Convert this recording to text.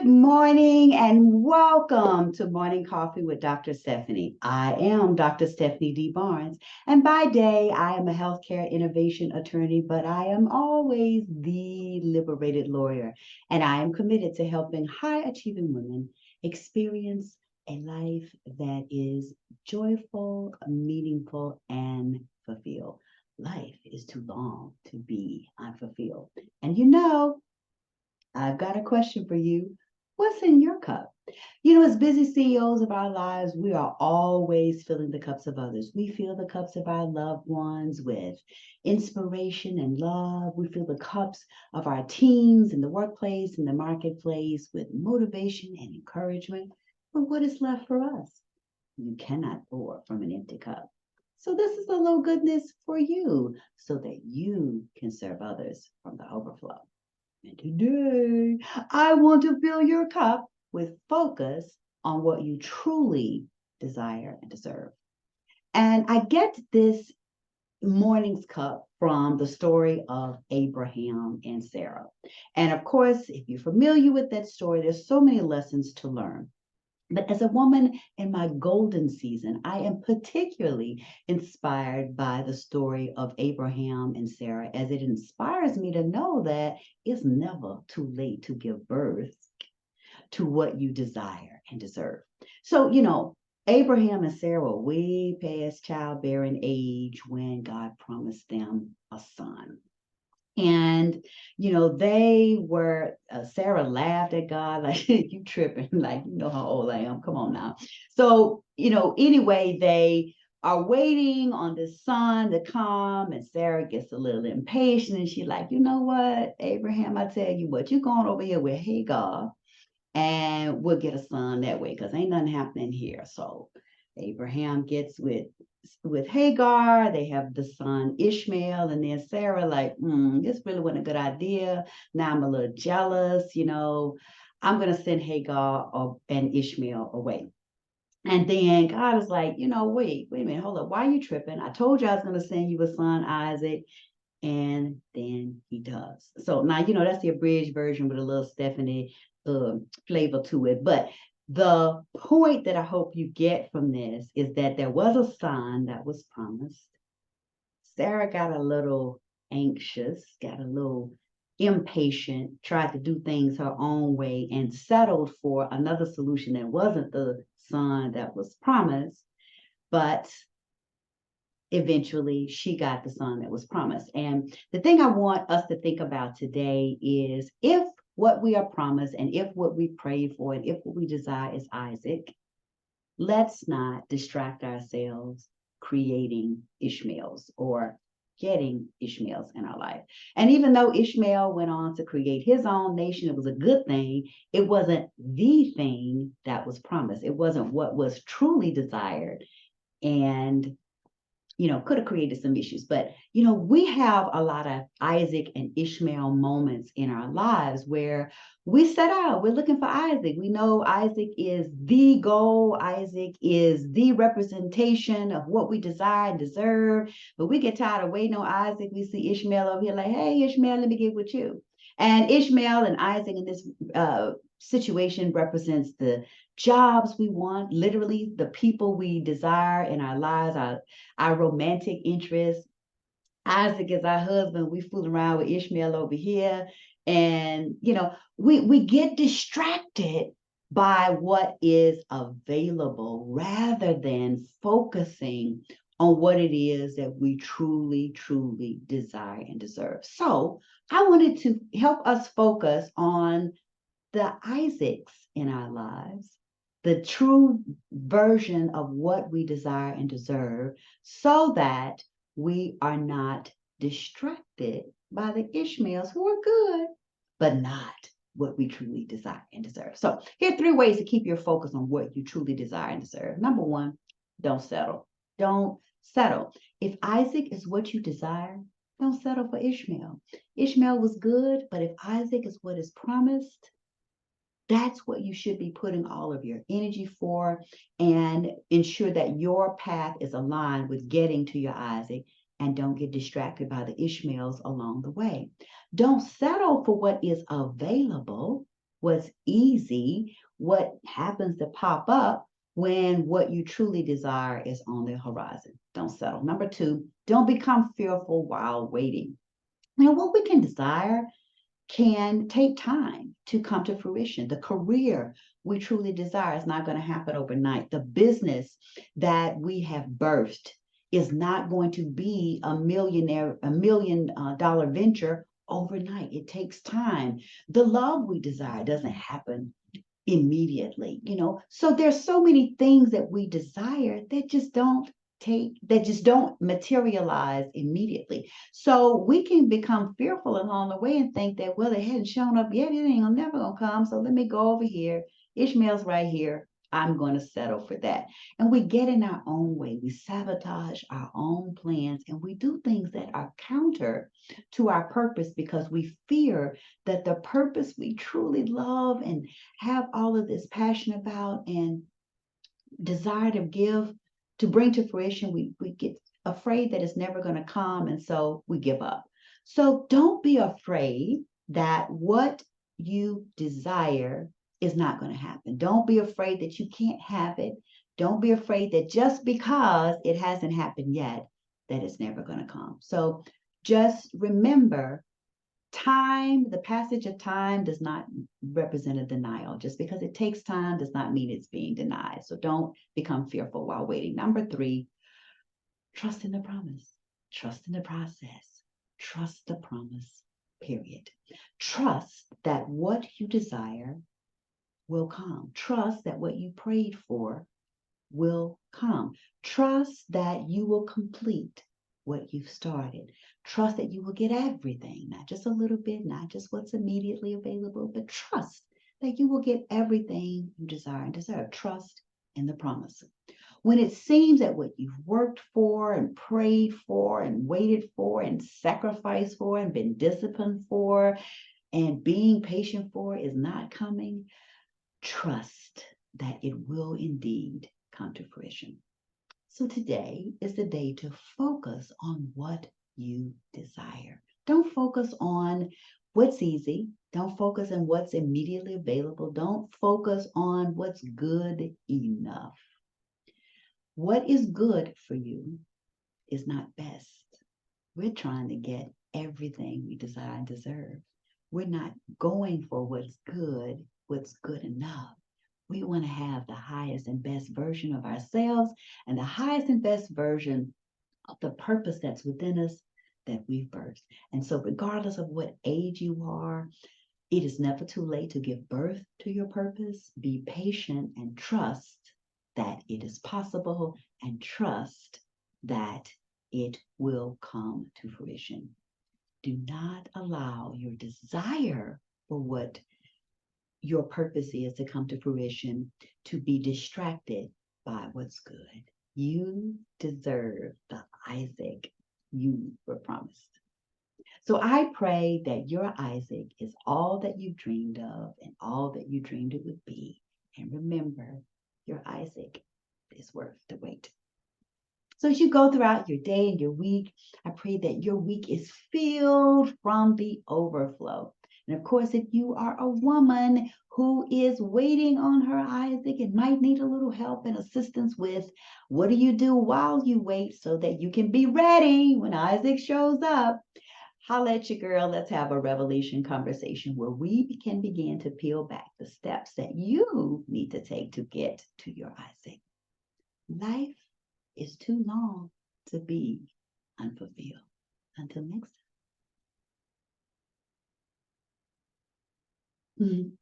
morning and welcome to Morning Coffee with Dr. Stephanie. I am Dr. Stephanie D. Barnes, and by day I am a healthcare innovation attorney, but I am always the liberated lawyer, and I am committed to helping high achieving women experience a life that is joyful, meaningful, and fulfilled. Life is too long to be unfulfilled. And I've got a question for you. What's in your cup? As busy CEOs of our lives, we are always filling the cups of others. We fill the cups of our loved ones with inspiration and love. We fill the cups of our teams in the workplace, in the marketplace with motivation and encouragement. But what is left for us? You cannot pour from an empty cup. So this is a little goodness for you so that you can serve others from the overflow. And today, I want to fill your cup with focus on what you truly desire and deserve. And I get this morning's cup from the story of Abraham and Sarah. And of course, if you're familiar with that story, there's so many lessons to learn. But as a woman in my golden season, I am particularly inspired by the story of Abraham and Sarah, as it inspires me to know that it's never too late to give birth to what you desire and deserve. So, Abraham and Sarah were way past childbearing age when God promised them a son. And, they were, Sarah laughed at God, like, you tripping, like, you know how old I am. Come on now. So, anyway, they are waiting on the son to come, and Sarah gets a little impatient, and she's like, you know what, Abraham, I tell you what, you're going over here with Hagar, and we'll get a son that way, because ain't nothing happening here. So Abraham gets with Hagar, they have the son Ishmael, and then Sarah like, this really wasn't a good idea. Now I'm a little jealous, I'm gonna send Hagar and Ishmael away. And then God is like, wait a minute, hold up, why are you tripping? I told you I was gonna send you a son, Isaac. And then he does. So now, that's the abridged version with a little Stephanie flavor to it. But the point that I hope you get from this is that there was a son that was promised. Sarah got a little anxious, got a little impatient, tried to do things her own way, and settled for another solution that wasn't the son that was promised. But eventually she got the son that was promised. And the thing I want us to think about today is, if what we are promised and if what we pray for and if what we desire is Isaac, let's not distract ourselves creating Ishmaels or getting Ishmaels in our life. And even though Ishmael went on to create his own nation, it was a good thing. It wasn't the thing that was promised. It wasn't what was truly desired. And could have created some issues. But, we have a lot of Isaac and Ishmael moments in our lives where we set out, we're looking for Isaac. We know Isaac is the goal. Isaac is the representation of what we desire and deserve. But we get tired of waiting on Isaac. We see Ishmael over here like, hey, Ishmael, let me get with you. And Ishmael and Isaac in this situation represents the jobs we want, literally the people we desire in our lives, our romantic interests. Isaac is our husband. We fool around with Ishmael over here. And, we get distracted by what is available rather than focusing on what it is that we truly, truly desire and deserve. So I wanted to help us focus on the Isaacs in our lives, the true version of what we desire and deserve, so that we are not distracted by the Ishmaels who are good, but not what we truly desire and deserve. So here are 3 ways to keep your focus on what you truly desire and deserve. Number 1, don't settle. Don't settle. If Isaac is what you desire, don't settle for Ishmael. Ishmael was good, but if Isaac is what is promised, that's what you should be putting all of your energy for, and ensure that your path is aligned with getting to your Isaac, and don't get distracted by the Ishmaels along the way. Don't settle for what is available what's easy, what happens to pop up when what you truly desire is on the horizon. Don't settle. Number two, don't become fearful while waiting. What we can desire can take time to come to fruition. The career we truly desire is not going to happen overnight. The business that we have birthed is not going to be a million dollar venture overnight. It takes time. The love we desire doesn't happen immediately, So there's so many things that we desire that just don't materialize immediately. So we can become fearful along the way and think that, well, it hadn't shown up yet. It ain't never gonna come. So let me go over here. Ishmael's right here. I'm going to settle for that. And we get in our own way. We sabotage our own plans and we do things that are counter to our purpose because we fear that the purpose we truly love and have all of this passion about and desire to bring to fruition, we get afraid that it's never going to come. And so we give up. So don't be afraid that what you desire is not going to happen. Don't be afraid that you can't have it. Don't be afraid that just because it hasn't happened yet, that it's never going to come. So just remember, the passage of time does not represent a denial. Just because it takes time does not mean it's being denied. So don't become fearful while waiting. Number three, trust in the promise. Trust in the process. Trust the promise, period. Trust that what you desire will come. Trust that what you prayed for will come. Trust that you will complete what you've started. Trust that you will get everything, not just a little bit, not just what's immediately available, but trust that you will get everything you desire and deserve. Trust in the promise. When it seems that what you've worked for and prayed for and waited for and sacrificed for and been disciplined for and being patient for is not coming, trust that it will indeed come to fruition. So today is the day to focus on what you desire. Don't focus on what's easy. Don't focus on what's immediately available. Don't focus on what's good enough. What is good for you is not best. We're trying to get everything we desire and deserve. We're not going for what's good enough. We want to have the highest and best version of ourselves and the highest and best version of the purpose that's within us that we've birthed. And so regardless of what age you are, it is never too late to give birth to your purpose. Be patient and trust that it is possible and trust that it will come to fruition. Do not allow your desire for what your purpose is to come to fruition to be distracted by what's good. You deserve the Isaac you were promised. So I pray that your Isaac is all that you dreamed of and all that you dreamed it would be. And remember, your Isaac is worth the wait. So as you go throughout your day and your week, I pray that your week is filled from the overflow. And of course, if you are a woman who is waiting on her Isaac and might need a little help and assistance with what do you do while you wait so that you can be ready when Isaac shows up, holla at your girl. Let's have a revelation conversation where we can begin to peel back the steps that you need to take to get to your Isaac. Life is too long to be unfulfilled. Until next time.